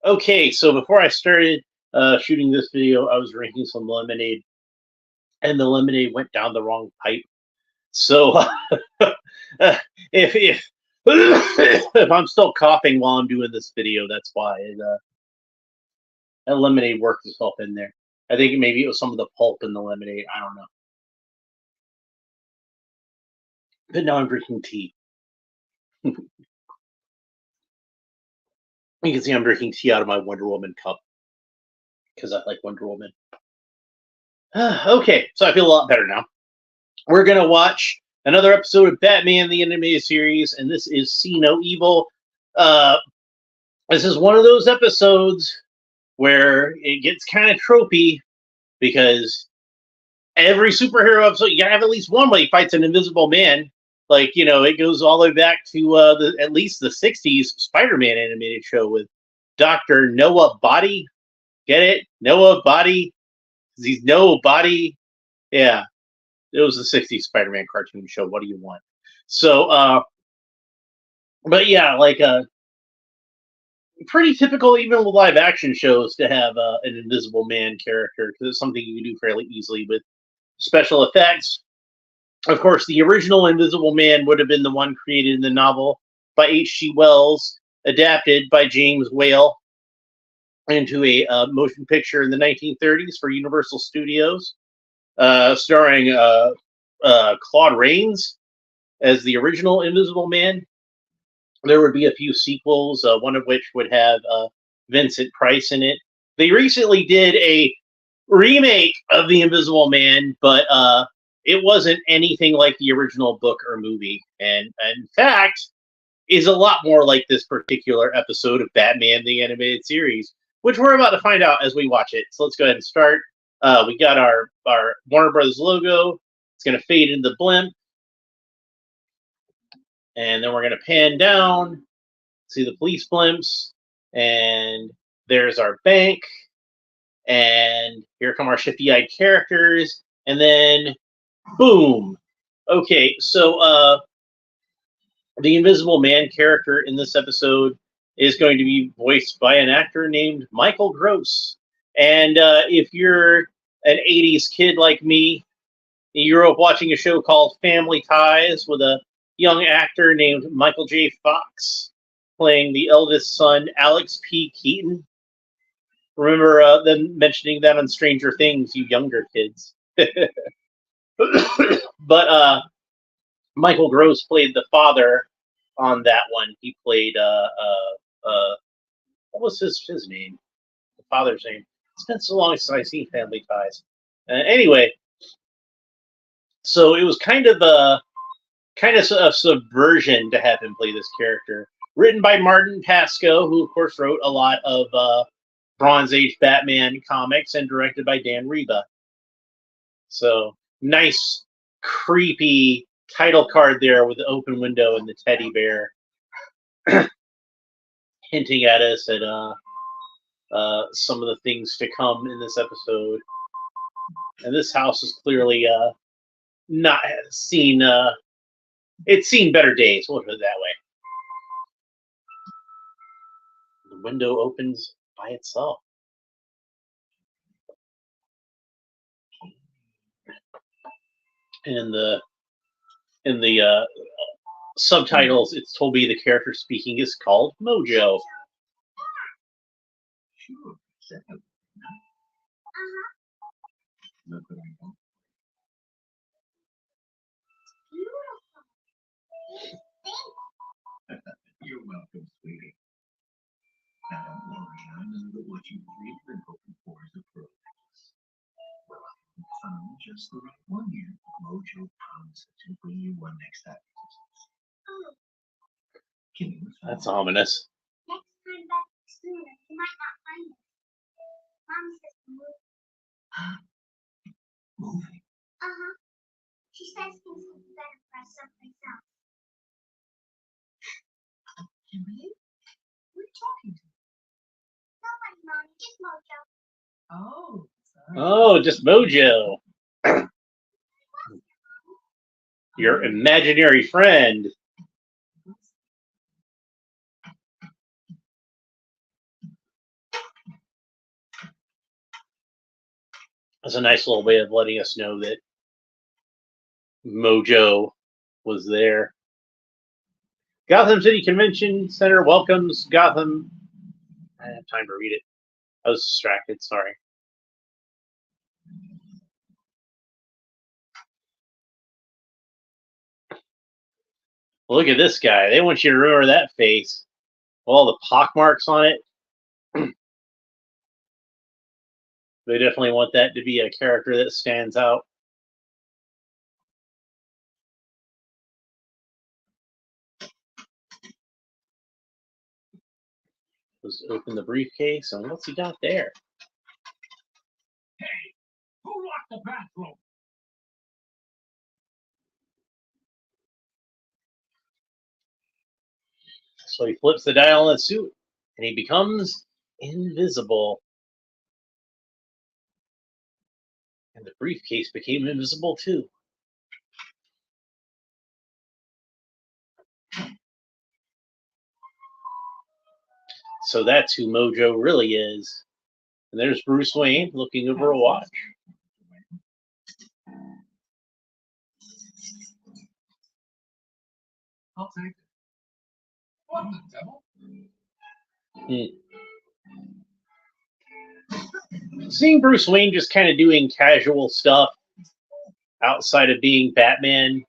Okay, so before I started shooting this video, I was drinking some lemonade, and the lemonade went down the wrong pipe. So if if I'm still coughing while I'm doing this video, that's why that lemonade worked itself in there. I think maybe it was some of the pulp in the lemonade. I don't know. But now I'm drinking tea. You can see I'm drinking tea out of my Wonder Woman cup because I like Wonder Woman. Okay, so I feel a lot better now. We're gonna watch another episode of Batman the Animated Series, and this is See No Evil. Uh, this is one of those episodes where it gets kind of tropey because every superhero episode you gotta have at least one where he fights an invisible man. Like it goes all the way back to at least the '60s Spider-Man animated show with Doctor Noah Body. Get it? Noah Body. He's Noah Body. Yeah, it was the '60s Spider-Man cartoon show. What do you want? So, but yeah, like pretty typical even with live action shows to have an Invisible Man character because it's something you can do fairly easily with special effects. Of course, the original Invisible Man would have been the one created in the novel by H.G. Wells, adapted by James Whale into a motion picture in the 1930s for Universal Studios, starring Claude Rains as the original Invisible Man. There would be a few sequels, one of which would have Vincent Price in it. They recently did a remake of The Invisible Man, but it wasn't anything like the original book or movie. And in fact, is a lot more like this particular episode of Batman the Animated Series, which we're about to find out as we watch it. So let's go ahead and start. We got our Warner Brothers logo. It's going to fade into the blimp. And then we're going to pan down, see the police blimps, and there's our bank. And here come our shifty-eyed characters. And then, boom. Okay, so the Invisible Man character in this episode is going to be voiced by an actor named Michael Gross. And if you're an 80s kid like me, you grew up watching a show called Family Ties with a young actor named Michael J. Fox playing the eldest son, Alex P. Keaton. Remember them mentioning that on Stranger Things, you younger kids. But Michael Gross played the father on that one. He played what was his name? The father's name. It's been so long since I've seen Family Ties. Anyway, so it was kind of a subversion to have him play this character. Written by Martin Pasco, who of course wrote a lot of Bronze Age Batman comics, and directed by Dan Reba. So nice, creepy title card there with the open window and the teddy bear hinting at us at some of the things to come in this episode. And this house is clearly not seen. It's seen better days. We'll put it that way. The window opens by itself. And in the subtitles, it's told me the character speaking is called Mojo. You're welcome, sweetie. Now don't worry, I know that what you've really been hoping for is a progress. Well, I found just the right one here. Mojo promises to bring you one next time. That's ominous. Next time back sooner, you might not find it. Mom says to move. Moving? Uh-huh. She says things will be better for us someplace else. Kimberly? Who are you talking to? Nobody, Mommy, just Mojo. Oh, sorry. Oh, just Mojo. Your imaginary friend. That's a nice little way of letting us know that Mojo was there. Gotham City Convention Center welcomes Gotham. I didn't have time to read it. I was distracted, sorry. Look at this guy. They want you to remember that face. All the pockmarks on it. They definitely want that to be a character that stands out. Let's open the briefcase, and what's he got there? Hey, who locked the bathroom? So he flips the dial on the suit, and he becomes invisible. And the briefcase became invisible too. So that's who Mojo really is. And there's Bruce Wayne looking over a watch. I'll take it. What the devil? Seeing Bruce Wayne just kind of doing casual stuff outside of being Batman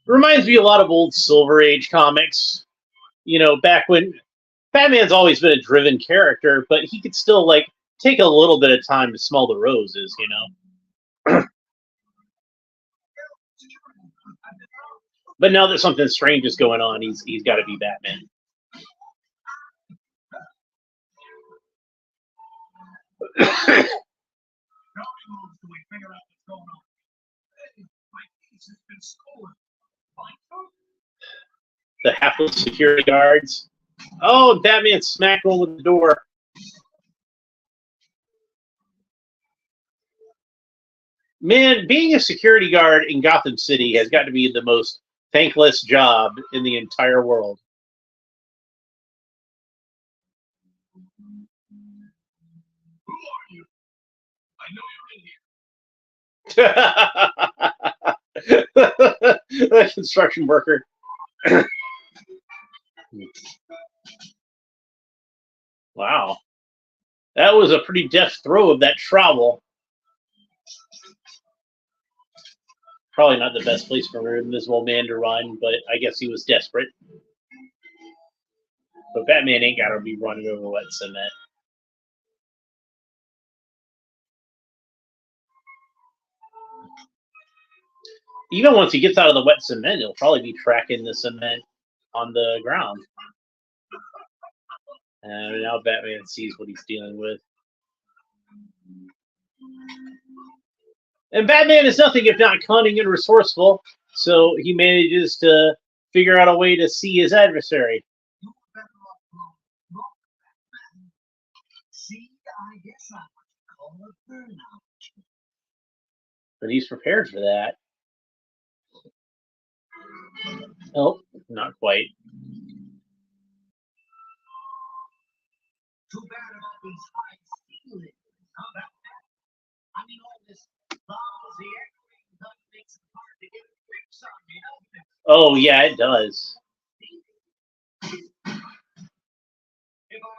reminds me a lot of old Silver Age comics. You know, back when Batman's always been a driven character, but he could still like take a little bit of time to smell the roses, you know. But now that something strange is going on, he's got to be Batman. How many moves do we figure out what's going on? Hey, my piece has been stolen. Find some? The hapless security guards. Oh, Batman smacked one with the door. Man, being a security guard in Gotham City has got to be the most thankless job in the entire world. Who are you? I know you're in here. The construction worker. Wow. That was a pretty deft throw of that trowel. Probably not the best place for an invisible man to run, but I guess he was desperate. But Batman ain't got to be running over wet cement. Even once he gets out of the wet cement, he'll probably be tracking the cement on the ground. And now Batman sees what he's dealing with. And Batman is nothing if not cunning and resourceful, so he manages to figure out a way to see his adversary. You better off Batman. See, I guess I would call it burnout. But he's prepared for that. Oh, not quite. Too bad about these high ceilings, huh, Batman? I mean, all this lousy echoing makes it hard to get a fix on me, doesn't it? Oh, yeah, it does. If I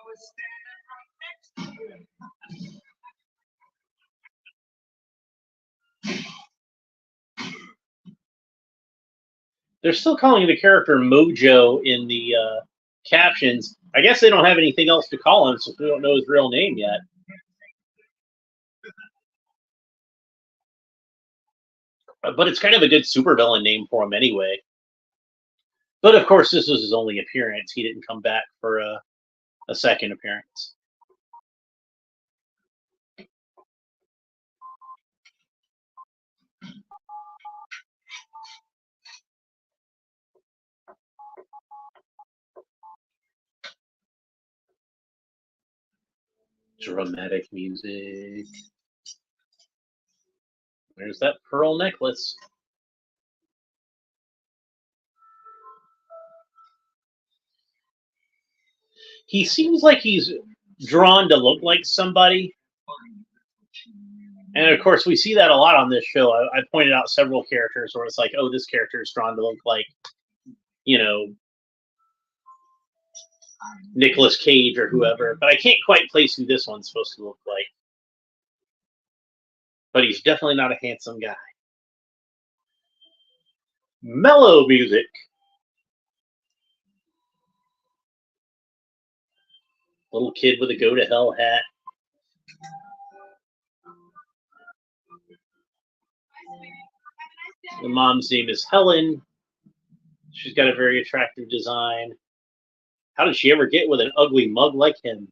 was standing right next to you. They're still calling the character Mojo in the captions. I guess they don't have anything else to call him, since we don't know his real name yet. But it's kind of a good supervillain name for him anyway. But of course, this was his only appearance. He didn't come back for a second appearance. Dramatic music. There's that pearl necklace. He seems like he's drawn to look like somebody. And of course, we see that a lot on this show. I pointed out several characters where it's like, oh, this character is drawn to look like, you know, Nicolas Cage or whoever, but I can't quite place who this one's supposed to look like. But he's definitely not a handsome guy. Mellow music. Little kid with a go to hell hat. The mom's name is Helen. She's got a very attractive design. How did she ever get with an ugly mug like him?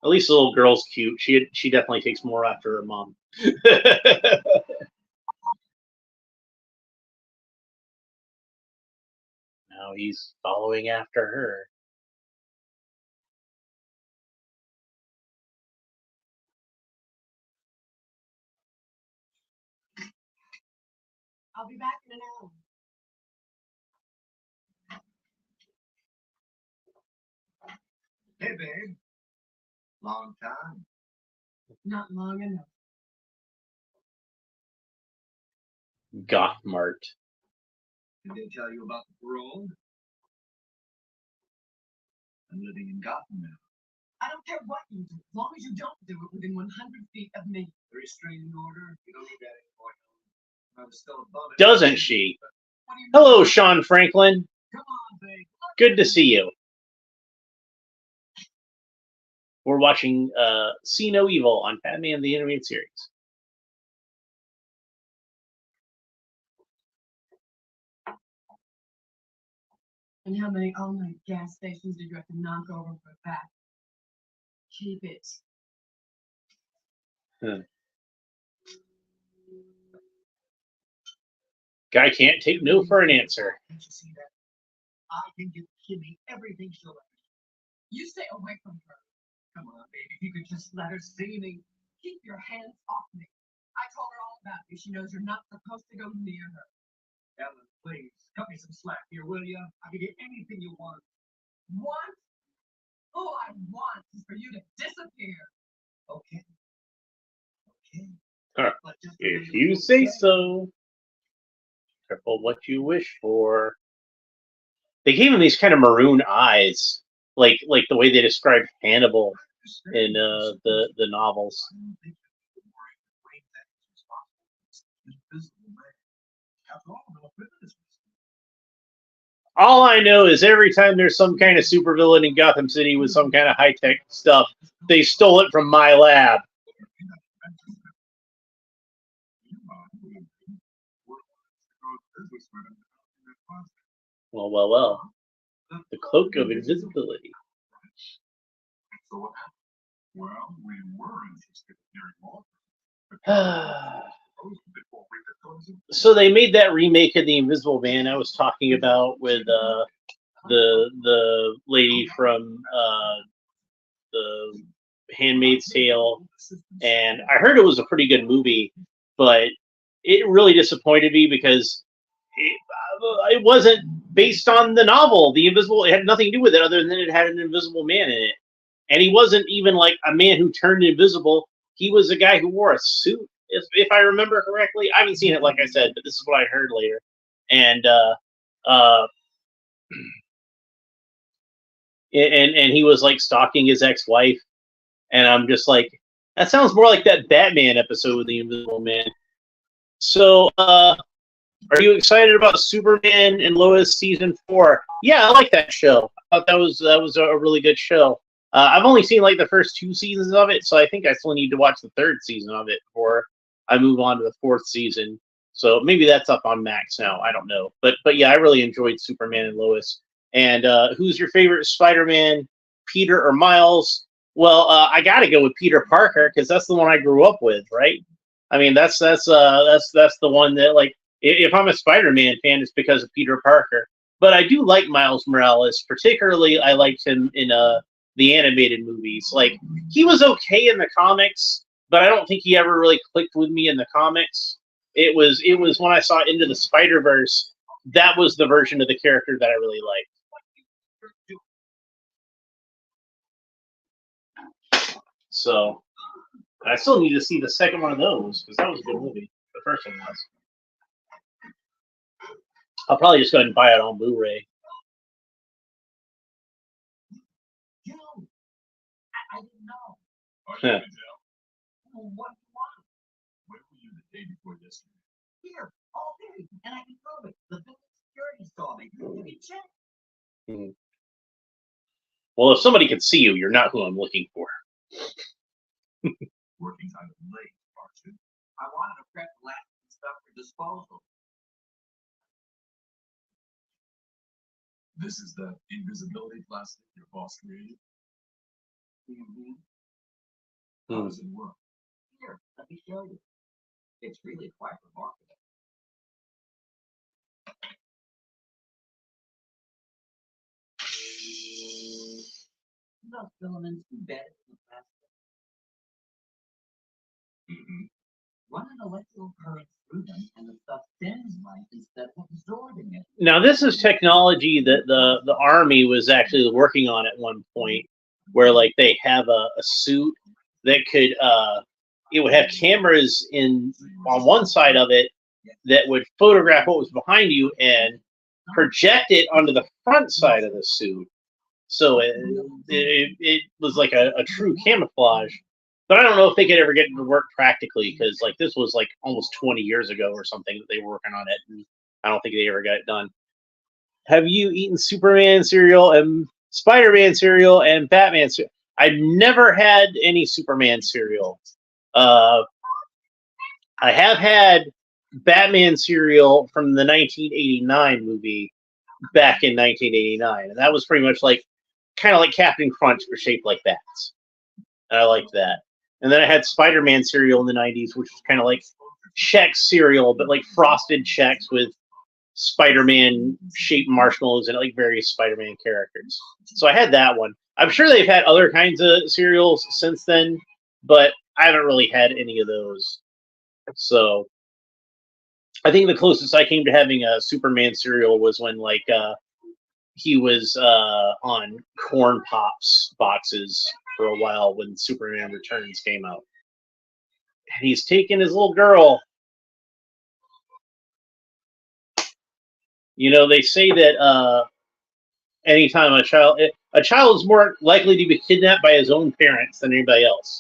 At least the little girl's cute. She definitely takes more after her mom. Now he's following after her. I'll be back in an hour. Hey, babe. Long time. Not long enough. Goth Mart. Did they tell you about the parole? I'm living in Gotham now. I don't care what you do, as long as you don't do it within 100 feet of me. The restraining order. You don't need that anymore. I was still above it. Doesn't she? What do you Hello, mean? Sean Franklin. Come on, babe. Good to see you. We're watching See No Evil on Batman the Animated Series. And how many all-night gas stations did you have to knock over for that? Keep it. Guy can't take no for an answer. Can't you see that? I can give Kimmy everything she'll let me. You stay away from her. Come on, baby. If you could just let her see me. Keep your hands off me. I told her all about you. She knows you're not supposed to go near her. Ellen, please. Cut me some slack here, will you? I can get anything you want. Want? All I want is for you to disappear. Okay. Okay. Huh. But just If you say so. Careful what you wish for. They gave him these kind of maroon eyes, like the way they described Hannibal in the novels. I don't think that the worry that Wayne Beck is responsible for this invisible man. After all, no business. All I know is every time there's some kind of supervillain in Gotham City with some kind of high-tech stuff, they stole it from my lab. Well. The cloak of invisibility. So what happened? Well, we were interested in hearing more. Before we could go into So they made that remake of the Invisible Man I was talking about with the lady from the Handmaid's Tale, and I heard it was a pretty good movie, but it really disappointed me because it wasn't based on the novel. The Invisible, it had nothing to do with it other than it had an invisible man in it, and he wasn't even like a man who turned invisible. He was a guy who wore a suit, if I remember correctly. I haven't seen it, like I said, but this is what I heard later, and and he was like stalking his ex-wife, and I'm just like, that sounds more like that Batman episode with the Invisible Man. So, are you excited about Superman and Lois season 4? Yeah, I like that show. I thought that was a really good show. I've only seen like the first 2 seasons of it, so I think I still need to watch the 3rd season of it before I move on to the 4th season. So maybe that's up on Max now. I don't know, but yeah, I really enjoyed Superman and Lois. And who's your favorite Spider-Man, Peter or Miles? Well, I got to go with Peter Parker because that's the one I grew up with, right? I mean, that's the one that, like, if I'm a Spider-Man fan, it's because of Peter Parker. But I do like Miles Morales. Particularly, I liked him in the animated movies. Like, he was okay in the comics, but I don't think he ever really clicked with me in the comics. It was when I saw Into the Spider-Verse, that was the version of the character that I really liked. So I still need to see the second one of those because that was a good movie. The first one was. I'll probably just go ahead and buy it on Blu-ray. You know, I didn't know. Yeah. Well, what do you want? Where were you the day before yesterday? Here, all day, and I can prove it. The building security saw me. You can check. Mhm. Well, if somebody can see you, you're not who I'm looking for. Working kind of late, aren't you? I wanted to prep the last stuff for disposal. This is the invisibility plastic your boss created? Mm-hmm. How does it work? Here, let me show you. It's really quite remarkable. Those filaments embedded in the plastic. Mm-hmm. Run an electrical current through them, and the stuff bends right instead of absorbing it. Now, this is technology that the Army was actually working on at one point, where like they have a suit that could it would have cameras in on one side of it that would photograph what was behind you and project it onto the front side of the suit. So it was like a true camouflage. But I don't know if they could ever get it to work practically because like this was like almost 20 years ago or something that they were working on it, and I don't think they ever got it done. Have you eaten Superman cereal and Spider-Man cereal and Batman cereal? I've never had any Superman cereal. I have had Batman cereal from the 1989 movie back in 1989, and that was pretty much like kind of like Captain Crunch but shaped like bats. And I liked that. And then I had Spider-Man cereal in the 90s, which was kind of like Chex cereal, but like frosted Chex with Spider-Man shaped marshmallows and like various Spider-Man characters. So I had that one. I'm sure they've had other kinds of cereals since then, but I haven't really had any of those. So I think the closest I came to having a Superman cereal was when like he was on Corn Pops boxes for a while when Superman Returns came out. And he's taking his little girl. You know, they say that anytime a child is more likely to be kidnapped by his own parents than anybody else,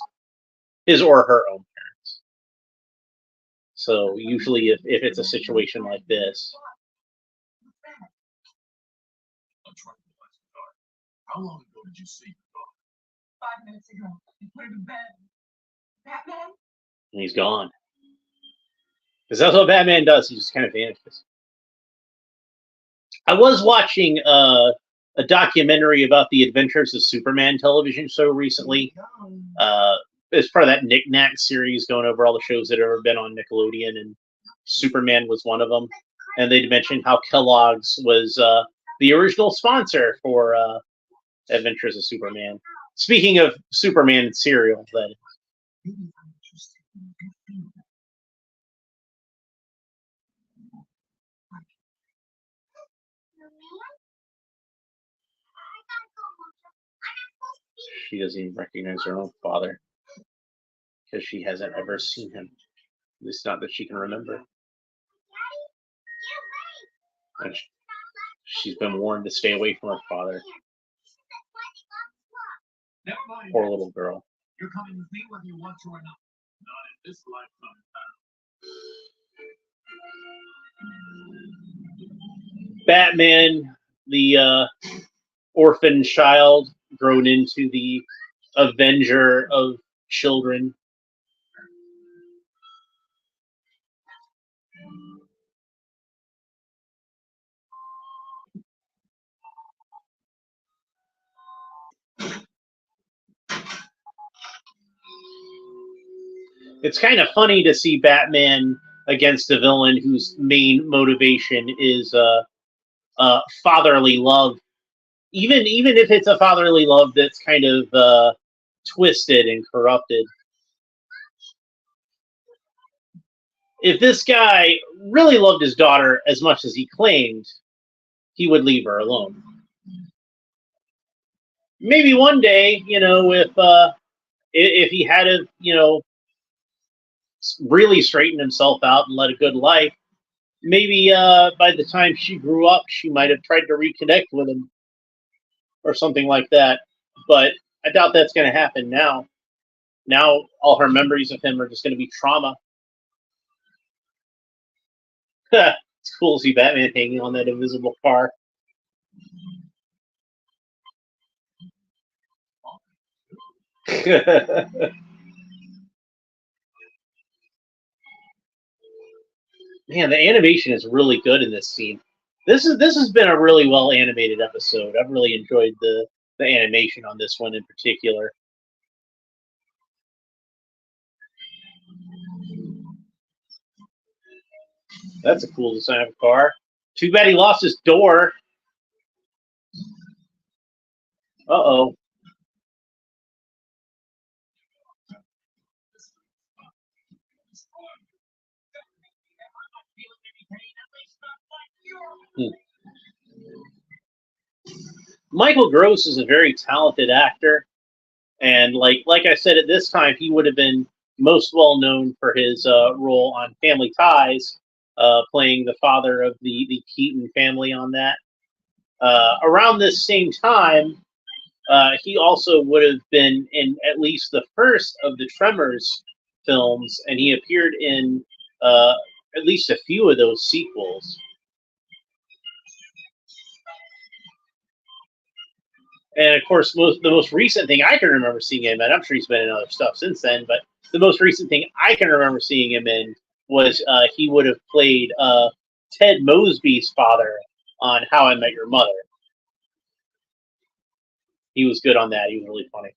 his or her own parents. So usually, if it's a situation like this, How long ago did you see your dog? 5 minutes ago. You put her to bed. Batman? and he's gone. Because that's what Batman does. He just kind of vanishes. I was watching a documentary about the Adventures of Superman television show recently. As part of that Knick Knack series, going over all the shows that have ever been on Nickelodeon, and Superman was one of them. And they mentioned how Kellogg's was the original sponsor for Adventures of Superman. Speaking of Superman cereal, that she doesn't even recognize her own father because she hasn't ever seen him. At least not that she can remember. And she's been warned to stay away from her father. Never mind. Poor little girl. You're coming with me whether you want to or not. Not in this lifetime, pal. Batman, the orphan child grown into the avenger of children. It's kind of funny to see Batman against a villain whose main motivation is fatherly love. Even if it's a fatherly love that's kind of twisted and corrupted. If this guy really loved his daughter as much as he claimed, he would leave her alone. Maybe one day, you know, if if he had to, really straighten himself out and led a good life, maybe by the time she grew up, she might have tried to reconnect with him or something like that. But I doubt that's going to happen now. Now all her memories of him are just going to be trauma. It's cool to see Batman hanging on that invisible car. Man, the animation is really good in this scene. This has been a really well animated episode. I've really enjoyed the animation on this one in particular. That's a cool design of a car. Too bad he lost his door. Uh-oh. Michael Gross is a very talented actor, and like I said, at this time he would have been most well known for his role on Family Ties, playing the father of the Keaton family on that. Around this same time, he also would have been in at least the first of the Tremors films, and he appeared in at least a few of those sequels. And of course, the most recent thing I can remember seeing him in, I'm sure he's been in other stuff since then, but the most recent thing I can remember seeing him in was he would have played Ted Mosby's father on How I Met Your Mother. He was good on that. He was really funny.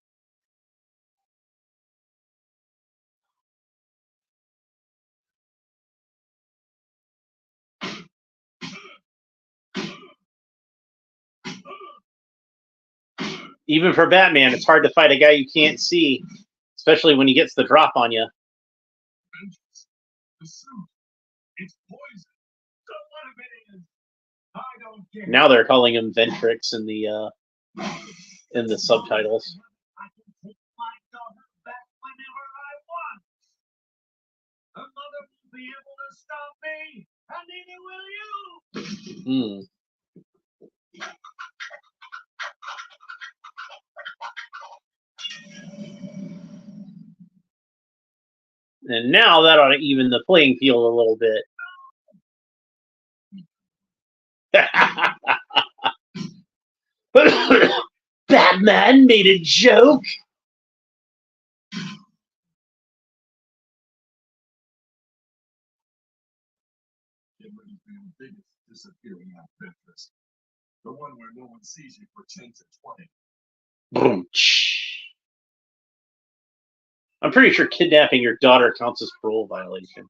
Even for Batman, it's hard to fight a guy you can't see, especially when he gets the drop on you. Now they're calling him Ventrix in the subtitles. I can take my daughter back whenever I want. Her mother won't be able to stop me, and neither will you. And now that ought to even the playing field a little bit. Batman made a joke. Get ready for your biggest disappearing adventures. The one where no one sees you for 10 to 20. Boom. I'm pretty sure kidnapping your daughter counts as parole violation.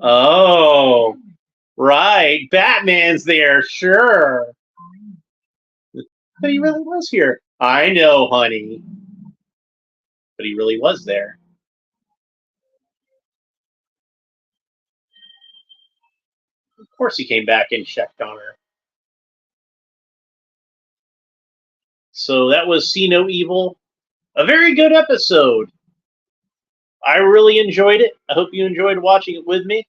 Oh, right. Batman's there, sure. But he really was here. I know, honey. But he really was there. Of course he came back and checked on her. So that was See No Evil. A very good episode. I really enjoyed it. I hope you enjoyed watching it with me.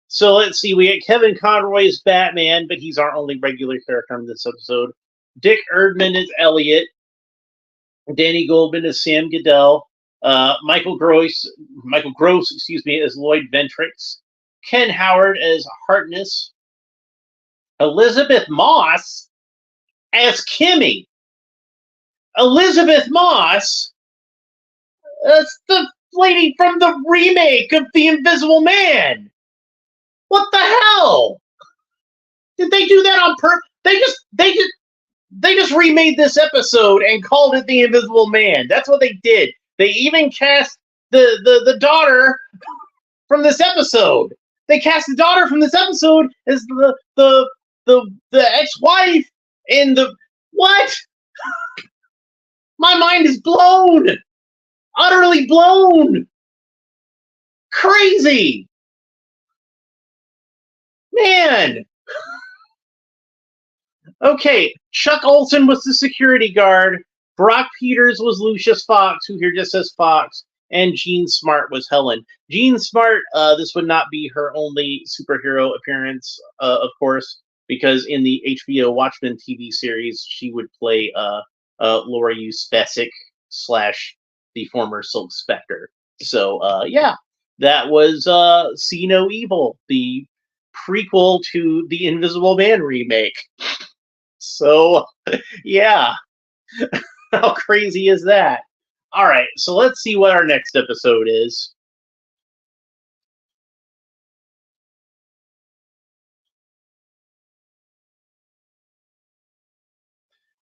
So let's see. We got Kevin Conroy as Batman, but he's our only regular character in this episode. Dick Erdman as Elliot. Danny Goldman as Sam Goodell. Michael Gross, as Lloyd Ventrix. Ken Howard as Hartness. Elizabeth Moss as Kimmy. Elizabeth Moss? That's the lady from the remake of The Invisible Man. What the hell? Did they do that on purpose? They just remade this episode and called it The Invisible Man. That's what they did. They even cast the daughter from this episode. They cast the daughter from this episode as the ex-wife in the what? My mind is blown. Utterly blown. Crazy. Man. Okay, Chuck Olson was the security guard. Brock Peters was Lucius Fox, who here just says Fox, and Jean Smart was Helen. Jean Smart, this would not be her only superhero appearance, of course, because in the HBO Watchmen TV series, she would play Laura Spesic slash the former Silk Spectre. So, yeah, that was See No Evil, the prequel to the Invisible Man remake. So, yeah, how crazy is that? All right, so let's see what our next episode is.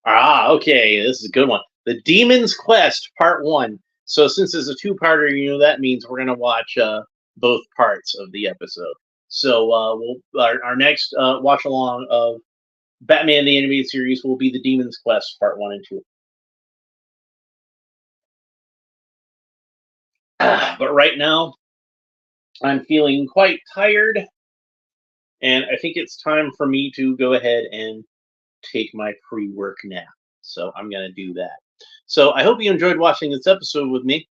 Okay, this is a good one. The Demon's Quest, Part 1. So, since it's a two-parter, that means we're going to watch both parts of the episode. So, our next watch along of Batman the Animated Series will be The Demon's Quest, Part 1 and 2. But right now, I'm feeling quite tired, and I think it's time for me to go ahead and take my pre-work nap. So I'm going to do that. So I hope you enjoyed watching this episode with me.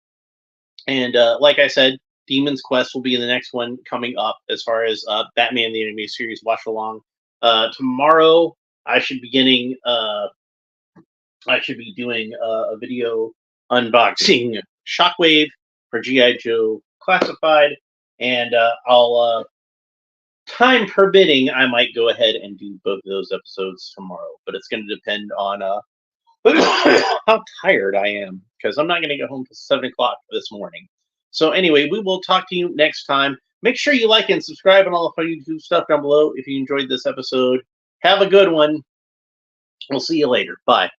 And like I said, Demon's Quest will be in the next one coming up as far as Batman the Animated Series watch along. Tomorrow, I should be getting. I should be doing a video unboxing Shockwave for G.I. Joe Classified, and I'll time permitting, I might go ahead and do both of those episodes tomorrow. But it's going to depend on how tired I am, because I'm not going to get home till 7 o'clock this morning. So anyway, we will talk to you next time. Make sure you like and subscribe and all the fun YouTube stuff down below if you enjoyed this episode. Have a good one. We'll see you later. Bye.